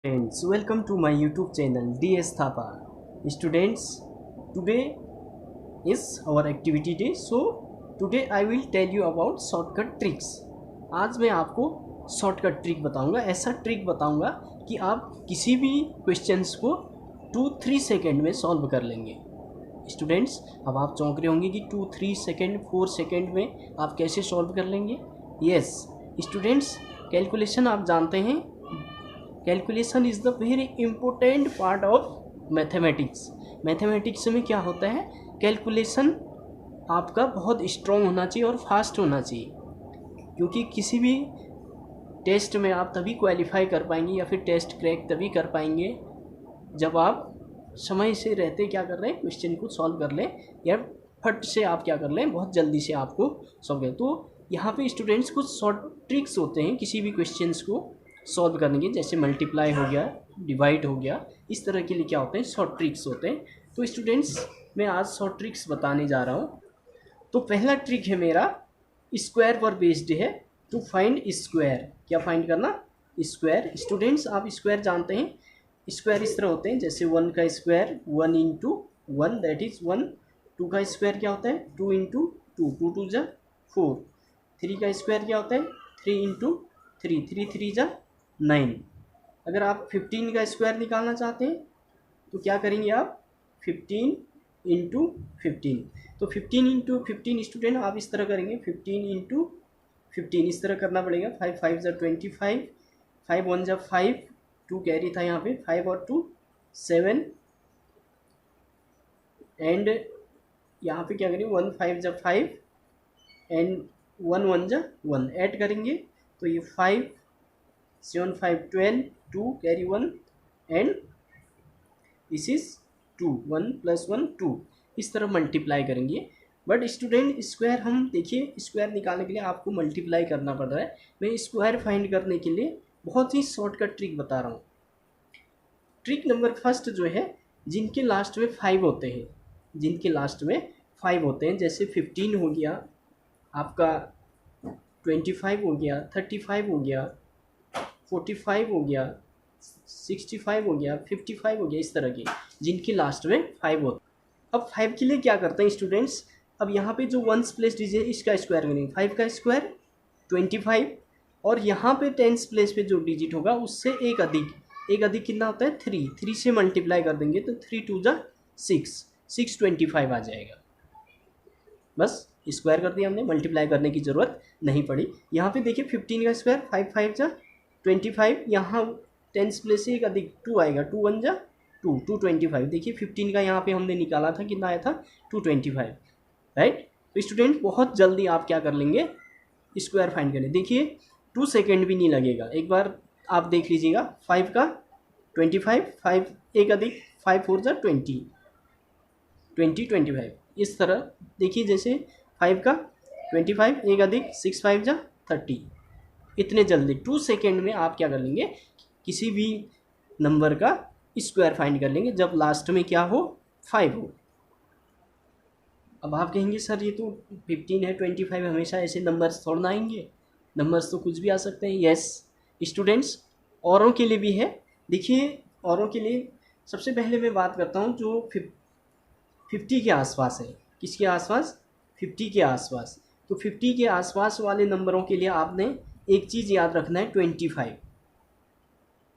Friends, welcome to my YouTube channel DS Thapa. Students, today is our activity day. So today I will tell you about shortcut tricks. आज मैं आपको shortcut trick बताऊंगा. ऐसा trick बताऊंगा कि आप किसी भी क्वेश्चंस को 2-3 सेकेंड में सॉल्व कर लेंगे. स्टूडेंट्स, अब आप चौंक रहे होंगे कि 2-3 सेकेंड 4 सेकेंड में आप कैसे सॉल्व कर लेंगे. यस स्टूडेंट्स, कैलकुलेशन आप जानते हैं. Calculation is the very important part of mathematics. Mathematics में क्या होता है, कैलकुलेशन आपका बहुत स्ट्रॉन्ग होना चाहिए और फास्ट होना चाहिए, क्योंकि किसी भी टेस्ट में आप तभी क्वालिफाई कर पाएंगे या फिर टेस्ट क्रैक तभी कर पाएंगे जब आप समय से रहते क्या कर रहे हैं, क्वेश्चन को सॉल्व कर लें या फट से आप क्या कर लें, बहुत जल्दी से आपको सॉल्व करें. तो यहाँ पे स्टूडेंट्स कुछ शॉर्ट ट्रिक्स होते हैं किसी भी क्वेश्चंस को सॉल्व करने के, जैसे मल्टीप्लाई हो गया, डिवाइड हो गया, इस तरह के लिए क्या होते हैं, शॉर्ट ट्रिक्स होते हैं. तो स्टूडेंट्स, मैं आज शॉर्ट ट्रिक्स बताने जा रहा हूँ. तो पहला ट्रिक है मेरा स्क्वायर पर बेस्ड है. टू फाइंड स्क्वायर, क्या फाइंड करना, स्क्वायर. स्टूडेंट्स, आप स्क्वायर जानते हैं. स्क्वायर इस तरह होते हैं, जैसे 1 का स्क्वायर 1 इंटू 1 दैट इज़ 1. 2 का स्क्वायर क्या होता है, 2 इंटू 2, 2 2 जा 4. 3 का स्क्वायर क्या होता है, 3 इंटू 3, 3 3 जा 9. अगर आप 15 का स्क्वायर निकालना चाहते हैं तो क्या करेंगे आप, 15 इंटू 15. तो 15 इंटू 15 स्टूडेंट आप इस तरह करेंगे, 15 इंटू 15 इस तरह करना पड़ेगा. 5 5 जा 25, 5 1 जा 5, 2 कैरी था यहाँ पे, 5 और 2 7, एंड यहाँ पे क्या करेंगे, 1 5 जा 5 एंड 1 1 जा 1 ऐड करेंगे. तो ये 5 7 5 12, 2 carry 1 and this is 2, 1 plus 1 2. इस तरह मल्टीप्लाई करेंगे. बट स्टूडेंट, स्क्वायर हम देखिए, स्क्वायर निकालने के लिए आपको मल्टीप्लाई करना पड़ रहा है. मैं स्क्वायर फाइंड करने के लिए बहुत ही शॉर्टकट ट्रिक बता रहा हूँ. ट्रिक नंबर फर्स्ट जो है, जिनके लास्ट में 5 होते हैं, जिनके लास्ट में 5 होते हैं, जैसे 15 हो गया आपका, 25 हो गया, 35 हो गया, 45 हो गया, 65 हो गया, 55 हो गया, इस तरह के जिनकी लास्ट में 5 होता है. अब 5 के लिए क्या करते हैं स्टूडेंट्स, अब यहाँ पे जो वंस प्लेस डिजिट इसका स्क्वायर करेंगे, 5 का स्क्वायर 25, और यहाँ पे टेंस प्लेस पे जो डिजिट होगा उससे एक अधिक कितना होता है, 3. 3 से मल्टीप्लाई कर देंगे तो 3 2 जा 6, 625 आ जाएगा. बस स्क्वायर कर दिया हमने, मल्टीप्लाई करने की ज़रूरत नहीं पड़ी. यहाँ पे देखिए 15 का स्क्वायर 5 5 जा 25, यहाँ टेंस प्लेस से एक अधिक 2 आएगा, 2 1 जा 2, 225. देखिए 15 का यहाँ पे हमने निकाला था, कितना आया था, 225, राइट. तो स्टूडेंट, बहुत जल्दी आप क्या कर लेंगे, स्क्वायर फाइंड कर लें. देखिए 2 सेकेंड भी नहीं लगेगा. एक बार आप देख लीजिएगा, 5 का 25, 5 एक अधिक 5 4 जा 20, 25. इस तरह देखिए, जैसे 5 का 25 एक अधिक 6 5 जा 30. इतने जल्दी 2 सेकेंड में आप क्या कर लेंगे, किसी भी नंबर का स्क्वायर फाइंड कर लेंगे जब लास्ट में क्या हो, 5 हो. अब आप कहेंगे सर ये तो 15 है, 25 हमेशा ऐसे नंबर्स थोड़ा ना आएंगे, नंबर्स तो कुछ भी आ सकते हैं. यस स्टूडेंट्स, औरों के लिए भी है. देखिए औरों के लिए सबसे पहले मैं बात करता हूँ जो 50 के आसपास है. किसके आसपास, 50 के आसपास. तो 50 के आसपास वाले नंबरों के लिए आपने एक चीज़ याद रखना है, 25.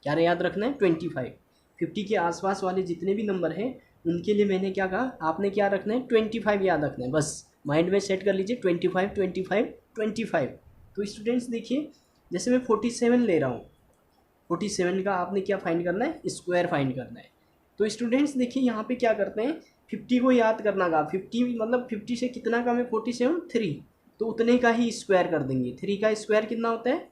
क्या याद रखना है, 25. 50 के आसपास वाले जितने भी नंबर हैं उनके लिए मैंने क्या कहा, आपने क्या रखना है, 25 याद रखना है. बस माइंड में सेट कर लीजिए, 25 25 25. तो स्टूडेंट्स देखिए, जैसे मैं 47 ले रहा हूँ, 47 का आपने क्या फाइंड करना है, स्क्वायर फाइंड करना है. तो स्टूडेंट्स देखिए यहाँ पे क्या करते हैं, 50 को याद करना का, 50 मतलब 50 से कितना कम है, 47 3, तो उतने का ही स्क्वायर कर देंगे. 3 का स्क्वायर कितना होता है,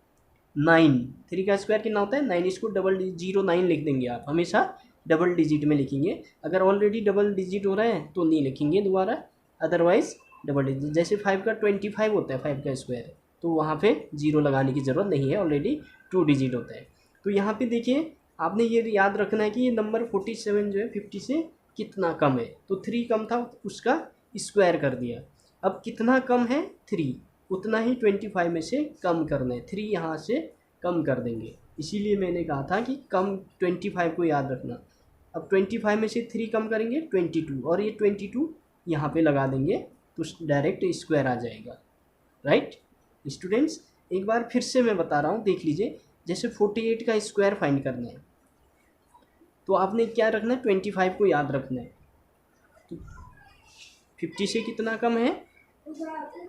9. 3 का स्क्वायर कितना होता है, 9. इसको डबल 09 लिख देंगे. आप हमेशा डबल डिजिट में लिखेंगे. अगर ऑलरेडी डबल डिजिट हो रहा है तो नहीं लिखेंगे दोबारा, अदरवाइज डबल डिजिट. जैसे 5 का 25 होता है, 5 का स्क्वायर, तो वहाँ पे 0 लगाने की ज़रूरत नहीं है, ऑलरेडी 2 डिजिट होता है. तो यहाँ पे देखिए आपने ये याद रखना है कि ये नंबर 47 जो है 50 से कितना कम है. तो 3 कम था, उसका स्क्वायर कर दिया. अब कितना कम है, 3, उतना ही 25 में से कम करना है. 3 यहाँ से कम कर देंगे. इसीलिए मैंने कहा था कि कम 25 को याद रखना। अब 25 में से 3 कम करेंगे 22, और ये 22 यहाँ पे लगा देंगे तो डायरेक्ट स्क्वायर आ जाएगा। राइट स्टूडेंट्स, एक बार फिर से मैं बता रहा हूँ, देख लीजिए। जैसे 48 का स्क्वायर फाइंड करना है तो आपने क्या रखना है, 25 को याद रखना है। तो 50 से कितना कम है,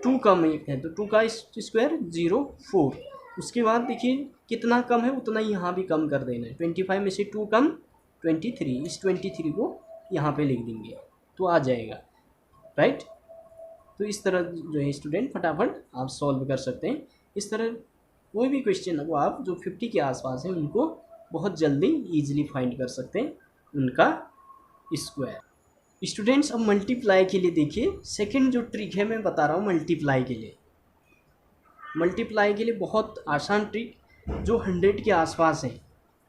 2 कम है, तो 2 का स्क्वायर 0, 4। उसके बाद देखिए कितना कम है उतना ही यहाँ भी कम कर देना है। 25 में से 2 कम 23, इस 23 को यहाँ पे लिख देंगे तो आ जाएगा। राइट, तो इस तरह जो है स्टूडेंट फटाफट आप सॉल्व कर सकते हैं। इस तरह कोई भी क्वेश्चन को आप जो 50 के आसपास है उनको बहुत जल्दी ईजिली फाइंड कर सकते हैं उनका स्क्वायर। स्टूडेंट्स अब मल्टीप्लाई के लिए देखिए, सेकंड जो ट्रिक है मैं बता रहा हूँ मल्टीप्लाई के लिए। मल्टीप्लाई के लिए बहुत आसान ट्रिक जो 100 के आसपास है।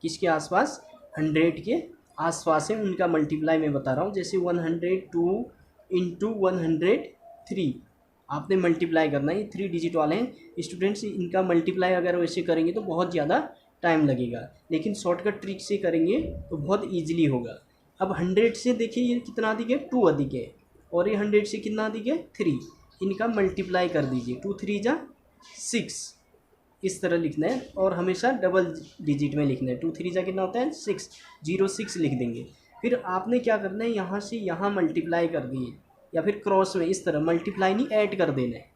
किसके आसपास, 100 के आसपास है उनका मल्टीप्लाई मैं बता रहा हूँ। जैसे 102 इंटू 103 आपने मल्टीप्लाई करना है, ये 3 डिजिट वाले हैं स्टूडेंट्स। इनका मल्टीप्लाई अगर वैसे करेंगे तो बहुत ज़्यादा टाइम लगेगा, लेकिन शॉर्टकट ट्रिक से करेंगे तो बहुत ईजिली होगा। अब 100 से देखिए ये कितना अधिक है, 2 अधिक है, और ये 100 से कितना अधिक है, 3। इनका मल्टीप्लाई कर दीजिए, 2 3 जा 6, इस तरह लिखना है और हमेशा डबल डिजिट में लिखना है। 2 3 जा कितना होता है, 6, 06 लिख देंगे। फिर आपने क्या करना है, यहाँ से यहाँ मल्टीप्लाई कर दिए, या फिर क्रॉस में इस तरह मल्टीप्लाई नहीं ऐड कर देना है।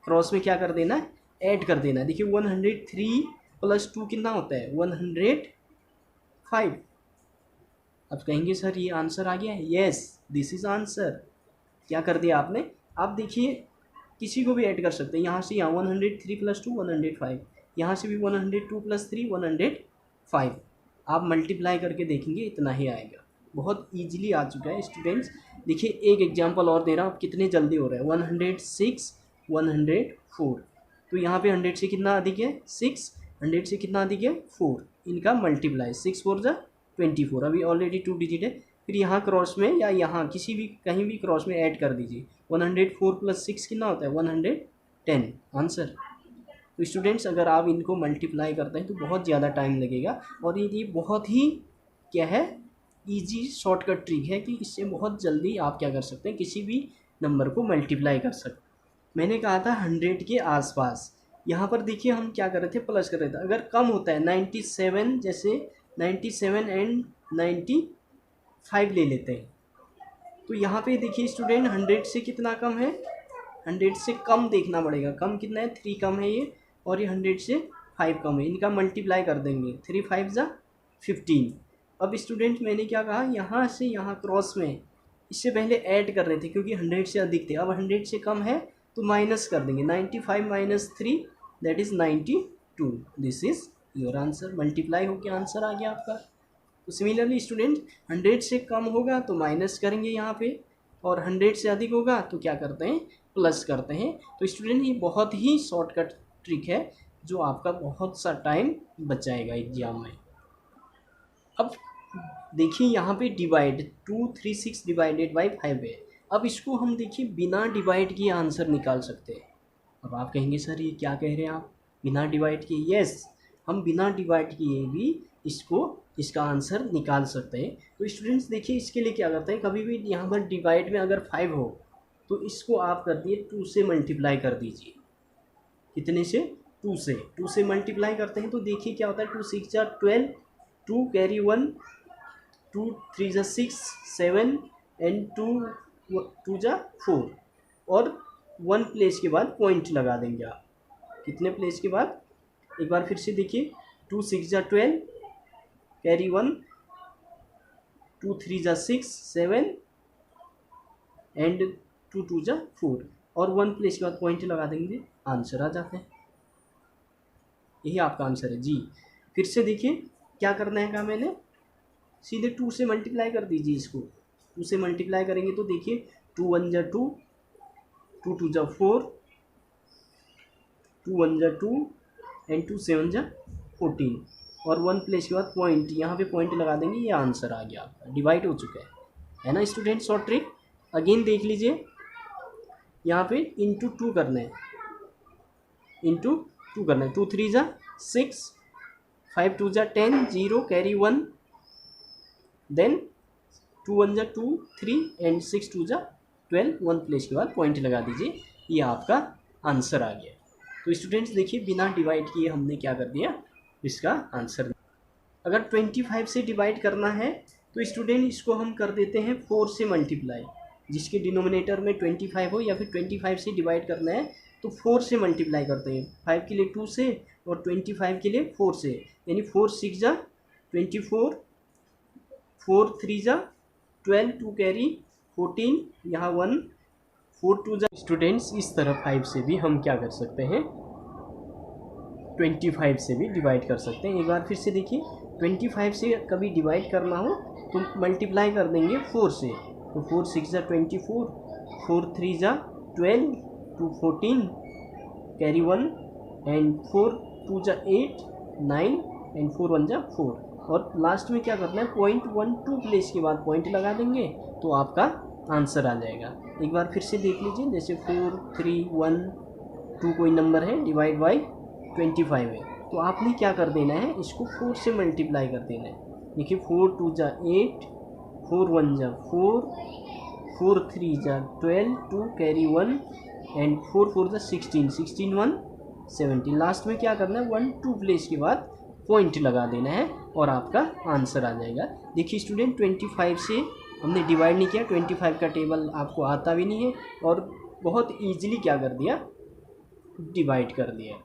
क्रॉस में क्या कर देना है, ऐड कर देना है। देखिए 103 प्लस 2 कितना होता है, 105। अब कहेंगे सर ये आंसर आ गया है, येस दिस इज आंसर। क्या कर दिया आपने, आप देखिए किसी को भी ऐड कर सकते हैं। यहाँ से यहाँ 103 प्लस 2 105, यहाँ से भी 102 प्लस 3 105। आप मल्टीप्लाई करके देखेंगे इतना ही आएगा, बहुत इजीली आ चुका है स्टूडेंट्स। देखिए एक एग्जांपल और दे रहा हूँ, आप कितने जल्दी हो रहा है। 106 104, तो यहाँ पे 100 से कितना अधिक है, 6, 100 से कितना अधिक है, 4। इनका मल्टीप्लाई 6 4 जा 24, अभी ऑलरेडी 2 डिजिट है। फिर यहाँ क्रॉस में या यहाँ किसी भी कहीं भी क्रॉस में ऐड कर दीजिए। 104 प्लस 6 कितना होता है, 110 आंसर। तो स्टूडेंट्स अगर आप इनको मल्टीप्लाई करते हैं तो बहुत ज़्यादा टाइम लगेगा, और ये बहुत ही क्या है, इजी शॉर्टकट ट्रिक है कि इससे बहुत जल्दी आप क्या कर सकते हैं, किसी भी नंबर को मल्टीप्लाई कर सकते हैं। मैंने कहा था 100 के आसपास, यहाँ पर देखिए हम क्या कर रहे थे, प्लस कर रहे थे। अगर कम होता है 97, जैसे 97 एंड 95 ले लेते हैं, तो यहाँ पे देखिए स्टूडेंट 100 से कितना कम है, 100 से कम देखना पड़ेगा। कम कितना है, 3 कम है ये, और ये 100 से 5 कम है। इनका मल्टीप्लाई कर देंगे, 3 5 जा 15। अब स्टूडेंट मैंने क्या कहा, यहाँ से यहाँ क्रॉस में इससे पहले ऐड कर रहे थे क्योंकि 100 से अधिक थे। अब 100 से कम है तो माइनस कर देंगे, 95 minus 3 that is 92। This is your answer, multiply होकर आंसर आ गया आपका। तो सिमिलरली स्टूडेंट 100 से कम होगा तो माइनस करेंगे यहाँ पे, और 100 से अधिक होगा तो क्या करते हैं, प्लस करते हैं। तो स्टूडेंट ये बहुत ही शॉर्टकट ट्रिक है जो आपका बहुत सा टाइम बचाएगा एग्जाम में। अब देखिए यहाँ पे डिवाइड 236 डिवाइडेड बाई 5 है। अब इसको हम देखिए बिना डिवाइड किए आंसर निकाल सकते हैं। अब आप कहेंगे सर ये क्या कह रहे हैं आप, बिना डिवाइड किए? यस, हम बिना डिवाइड किए भी इसका आंसर निकाल सकते हैं। तो स्टूडेंट्स देखिए इसके लिए क्या करते हैं, कभी भी यहाँ पर डिवाइड में अगर 5 हो तो इसको आप कर दिए 2 से मल्टीप्लाई कर दीजिए। कितने से, 2 से मल्टीप्लाई करते हैं तो देखिए क्या होता है, 2 6 जा 12, 2 कैरी 1, 2 3 जा 6 7 एंड 2 जा 4, और 1 प्लेस के बाद पॉइंट लगा देंगे आप। कितने प्लेस के बाद, एक बार फिर से देखिए, 2 6 जा 12 कैरी 1, 2 3 जा 6 7 एंड 2 जा 4, और 1 प्लेस के बाद पॉइंट लगा देंगे, आंसर आ जाते हैं। यही आपका आंसर है जी। फिर से देखिए क्या करना है, कहा मैंने, सीधे 2 से मल्टीप्लाई कर दीजिए। इसको 2 से मल्टीप्लाई करेंगे तो देखिए 2 1 जा 2, 2 2 जा 4, 2 1 जा 2 एंड 2 7 जा 14, और 1 प्लेस के बाद पॉइंट, यहाँ पे पॉइंट लगा देंगे, ये आंसर आ गया आपका, डिवाइड हो चुका है ना स्टूडेंट। शॉर्ट ट्रिक अगेन देख लीजिए, यहाँ पे इंटू 2 करना है, इंटू 2 करना है, 2 3 जा 6 5 2 जा 10, 0 कैरी 1, देन 2 1 जा 2 3 एंड 6 2 जा 12, 1 प्लेस के बाद पॉइंट लगा दीजिए। ये आपका आंसर आ गया। तो स्टूडेंट्स देखिए बिना डिवाइड किए हमने क्या कर दिया, इसका आंसर। अगर 25 से डिवाइड करना है तो स्टूडेंट इसको हम कर देते हैं 4 से मल्टीप्लाई। जिसके डिनोमिनेटर में 25 हो या फिर 25 से डिवाइड करना है तो 4 से मल्टीप्लाई करते हैं। 5 के लिए 2 से और 25 के लिए 4 से, यानी 4 6 जा 24, 4 3 जा 12, 2 कैरी 14, यहाँ 1, 4 2 जा। स्टूडेंट्स इस तरह 5 से भी हम क्या कर सकते हैं, 25 से भी डिवाइड कर सकते हैं। एक बार फिर से देखिए, 25 से कभी डिवाइड करना हो तो मल्टीप्लाई कर देंगे 4 से। तो 4 6 जा 24, 4 3 जा 12, 2 14 कैरी 1 एंड 4 2 जा 8 9 एंड 4 1 जा 4। और लास्ट में क्या करना है, पॉइंट 1 2 प्लेस के बाद पॉइंट लगा देंगे तो आपका आंसर आ जाएगा। एक बार फिर से देख लीजिए, जैसे 4 3 1 2 कोई नंबर है, डिवाइड बाई 25 है, तो आपने क्या कर देना है, इसको 4 से मल्टीप्लाई कर देना है। देखिए 4 2 जा 8, 4 1 जा 4, 4 3 जा 12, 2 कैरी 1 एंड 4 4 जा 16, 16 1 17। लास्ट में क्या करना है, 1 2 प्लेस के बाद पॉइंट लगा देना है और आपका आंसर आ जाएगा। देखिए स्टूडेंट 25 से हमने डिवाइड नहीं किया, 25 का टेबल आपको आता भी नहीं है और बहुत ईजिली क्या कर दिया, डिवाइड कर दिया।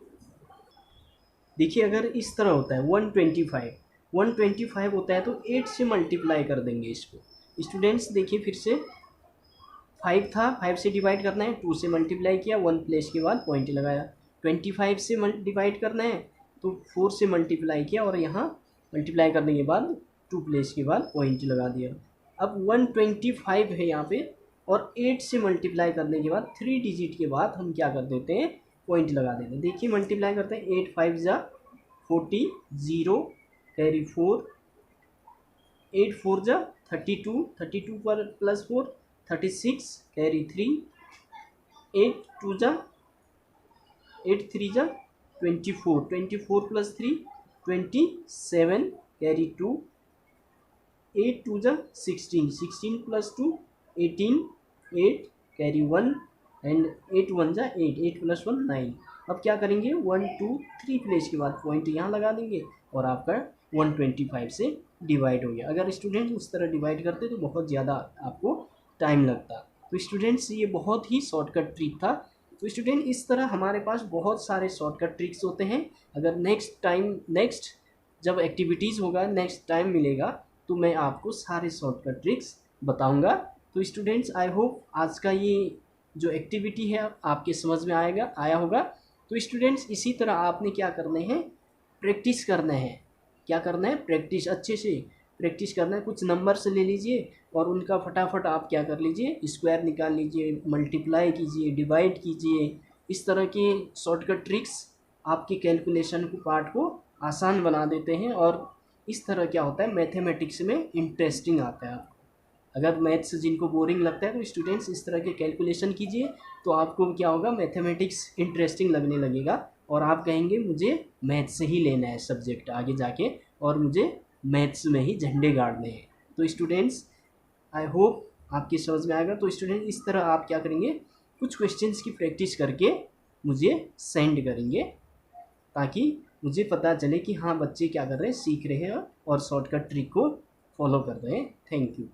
देखिए अगर इस तरह होता है 125 होता है तो 8 से मल्टीप्लाई कर देंगे इसको। स्टूडेंट्स देखिए फिर से 5 था, 5 से डिवाइड करना है, 2 से मल्टीप्लाई किया, 1 प्लेस के बाद पॉइंट लगाया। 25 से डिवाइड करना है तो 4 से मल्टीप्लाई किया और यहाँ मल्टीप्लाई करने के बाद 2 प्लेस के बाद पॉइंट लगा दिया। अब 125 है यहाँ पे और 8 से मल्टीप्लाई करने के बाद 3 डिजिट के बाद हम क्या कर देते हैं, पॉइंट लगा देते हैं। देखिए मल्टीप्लाई करते हैं, 8 5 जा 40, 0 कैरी 4, 8 4 जा 32, 32 पर प्लस 4 36 कैरी 3, 8 2 जा 8 3 जा 24, 24 प्लस 3 27 कैरी 2, 8 2 जा 16, 16 प्लस 2 18, 8 कैरी 1 एंड 8 1 जा 8, 8 प्लस 1 9। अब क्या करेंगे, 1 2 3 प्लेस के बाद पॉइंट यहाँ लगा देंगे और आपका 125 से डिवाइड हो गया। अगर स्टूडेंट उस तरह डिवाइड करते तो बहुत ज़्यादा आपको टाइम लगता। तो स्टूडेंट्स ये बहुत ही शॉर्टकट ट्रिक था। तो स्टूडेंट इस तरह हमारे पास बहुत सारे शॉर्टकट ट्रिक्स होते हैं। अगर नेक्स्ट जब एक्टिविटीज़ होगा, नेक्स्ट टाइम मिलेगा तो मैं आपको सारे शॉर्टकट ट्रिक्स बताऊंगा। तो स्टूडेंट्स आई होप आज का ये जो एक्टिविटी है आपके समझ में आया होगा। तो स्टूडेंट्स इसी तरह आपने क्या करने हैं, प्रैक्टिस करना है। क्या करना है, प्रैक्टिस, अच्छे से प्रैक्टिस करना है। कुछ नंबर्स ले लीजिए और उनका फटाफट आप क्या कर लीजिए, स्क्वायर निकाल लीजिए, मल्टीप्लाई कीजिए, डिवाइड कीजिए। इस तरह के शॉर्टकट ट्रिक्स आपके कैलकुलेशन को पार्ट को आसान बना देते हैं और इस तरह क्या होता है, मैथमेटिक्स में इंटरेस्टिंग आता है। अगर मैथ्स जिनको बोरिंग लगता है तो स्टूडेंट्स इस तरह के कैलकुलेशन कीजिए तो आपको क्या होगा, मैथमेटिक्स इंटरेस्टिंग लगने लगेगा और आप कहेंगे मुझे मैथ्स ही लेना है सब्जेक्ट आगे जाके और मुझे मैथ्स में ही झंडे गाड़ने हैं। तो स्टूडेंट्स आई होप आपकी समझ में आएगा। तो स्टूडेंट इस तरह आप क्या करेंगे, कुछ क्वेश्चंस की प्रैक्टिस करके मुझे सेंड करेंगे ताकि मुझे पता चले कि हाँ बच्चे क्या कर रहे हैं, सीख रहे हैं और शॉर्टकट ट्रिक को फॉलो कर रहे हैं। Thank you.